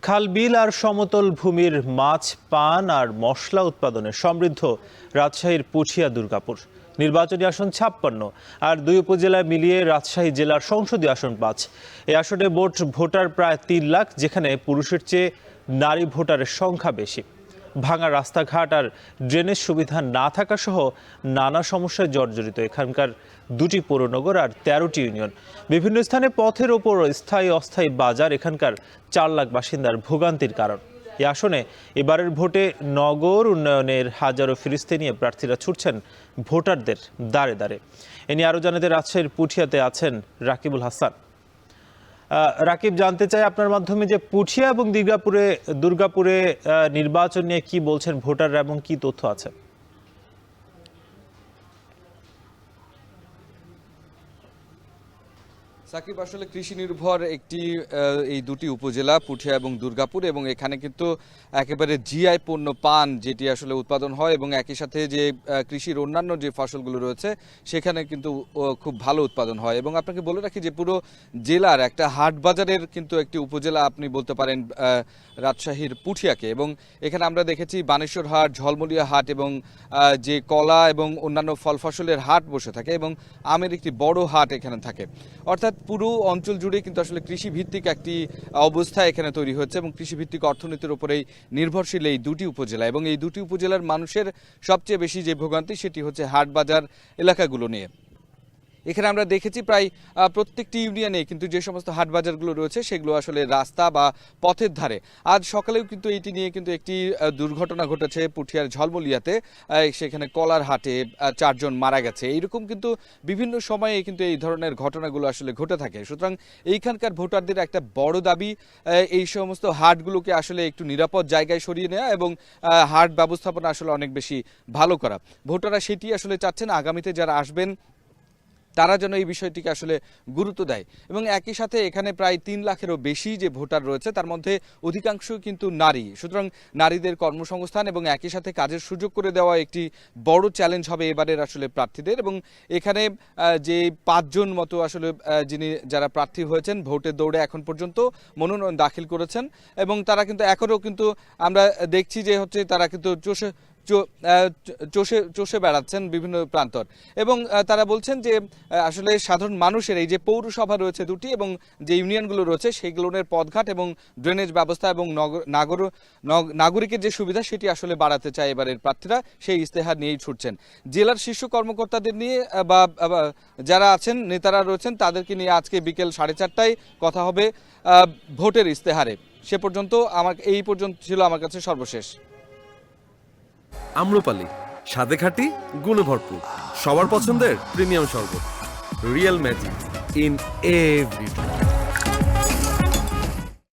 খাল বিল আর সমতল ভূমির মাছ পান আর মশলা উৎপাদনে সমৃদ্ধ রাজশাহীর পুঠিয়া দুর্গাপুর। নির্বাচনী আসন 56 আর 2 উপজেলা মিলিয়ে রাজশাহী জেলার সংসদীয় আসন 5। এই আসনে ভোটার প্রায় 3 লাখ, যেখানে পুরুষের চেয়ে নারী ভোটারের সংখ্যা বেশি। ভাঙা রাস্তাঘাট আর ড্রেনেজ সুবিধা না থাকা সহ নানা সমস্যায় জর্জরিত এখানকার 2টি পৌরনগর আর 13টি ইউনিয়ন। বিভিন্ন স্থানে পথের ওপর স্থায়ী অস্থায়ী বাজার এখানকার 4 লাখ বাসিন্দার ভোগান্তির কারণ। এই আসনে এবারের ভোটে নগর উন্নয়নের হাজারো ফিরিস্তি নিয়ে প্রার্থীরা ছুটছেন ভোটারদের দ্বারে দ্বারে। এ নিয়ে আরও জানাতে রাজশাহীর পুঠিয়াতে আছেন রাকিবুল হাসান। রাকিব, জানতে চাই আপনার মাধ্যমে যে পুঠিয়া এবং দুর্গাপুরে নির্বাচন নিয়ে কি বলছেন ভোটাররা এবং কি তথ্য আছে? সাকিব, আসলে কৃষি নির্ভর এই দুটি উপজেলা পুঠিয়া এবং দুর্গাপুর, এবং এখানে কিন্তু একেবারে জিআই পণ্য পান যেটি আসলে উৎপাদন হয়, এবং একই সাথে যে কৃষির অন্যান্য যে ফসলগুলো রয়েছে সেখানে কিন্তু খুব ভালো উৎপাদন হয়। এবং আপনাকে বলে রাখি যে পুরো জেলার একটা হাট বাজারের কিন্তু একটি উপজেলা আপনি বলতে পারেন রাজশাহীর পুঠিয়াকে। এবং এখানে আমরা দেখেছি বানেশ্বর হাট, ঝলমলিয়া হাট এবং যে কলা এবং অন্যান্য ফল ফসলের হাট বসে থাকে, এবং আমের একটি বড় হাট এখানে থাকে। অর্থাৎ পুরো অঞ্চল জুড়ে কিন্তু আসলে কৃষিভিত্তিক একটি অবস্থা এখানে তৈরি হচ্ছে, এবং কৃষিভিত্তিক অর্থনীতির উপরেই নির্ভরশীল এই দুটি উপজেলা। এবং এই দুটি উপজেলার মানুষের সবচেয়ে বেশি যে ভোগান্তি সেটি হচ্ছে হাট বাজার এলাকাগুলো নিয়ে। এখানে আমরা দেখেছি প্রায় প্রত্যেকটি ইউনিয়নে কিন্তু যে সমস্ত হাট বাজারগুলো রয়েছে সেগুলো আসলে রাস্তা বা পথের ধারে। আজ সকালেও কিন্তু এটি নিয়ে কিন্তু একটি দুর্ঘটনা ঘটেছে পুঠিয়ার ঝলমলিয়াতে। সেখানে কলার হাটে 4 জন মারা গেছে। এইরকম কিন্তু বিভিন্ন সময়ে কিন্তু এই ধরনের ঘটনাগুলো আসলে ঘটে থাকে। সুতরাং এইখানকার ভোটারদের একটা বড় দাবি এই সমস্ত হাটগুলোকে আসলে একটু নিরাপদ জায়গায় সরিয়ে নেওয়া এবং হাট ব্যবস্থাপনা আসলে অনেক বেশি ভালো করা। ভোটাররা সেটি আসলে চাচ্ছেন আগামীতে যারা আসবেন তারা যেন এই বিষয়টিকে আসলে গুরুত্ব দেয়। এবং একই সাথে এখানে প্রায় 3 লাখেরও বেশি যে ভোটার রয়েছে তার মধ্যে অধিকাংশ কিন্তু নারী। সুতরাং নারীদের কর্মসংস্থান এবং একই সাথে কাজের সুযোগ করে দেওয়া একটি বড় চ্যালেঞ্জ হবে এবারের আসলে প্রার্থীদের। এবং এখানে যে 5 জন মতো আসলে যারা প্রার্থী হয়েছেন ভোটের দৌড়ে এখন পর্যন্ত মনোনয়ন দাখিল করেছেন, এবং তারা কিন্তু এখনও কিন্তু আমরা দেখছি যে হচ্ছে তারা কিন্তু চষে বেড়াচ্ছেন বিভিন্ন প্রান্তর। এবং তারা বলছেন যে আসলে সাধারণ মানুষের এই যে পৌরসভা রয়েছে 2টি এবং যে ইউনিয়নগুলো রয়েছে সেগুলোর পথঘাট এবং ড্রেনেজ ব্যবস্থা এবং নাগরিকের যে সুবিধা সেটি আসলে বাড়াতে চায় এবারের প্রার্থীরা। সেই ইস্তেহার নিয়েই ছুটছেন। জেলার শীর্ষ কর্মকর্তাদের নিয়ে বা যারা আছেন নেতারা রয়েছেন তাদেরকে নিয়ে আজকে বিকেল 4:30টায় কথা হবে ভোটের ইস্তেহারে। সে পর্যন্ত এই পর্যন্ত ছিল আমার কাছে সর্বশেষ। আম্রপালি, স্বাদে খাঁটি, গুণে ভরপুর, সবার পছন্দের প্রিমিয়াম শরবত, রিয়েল ম্যাজিক ইন এভরি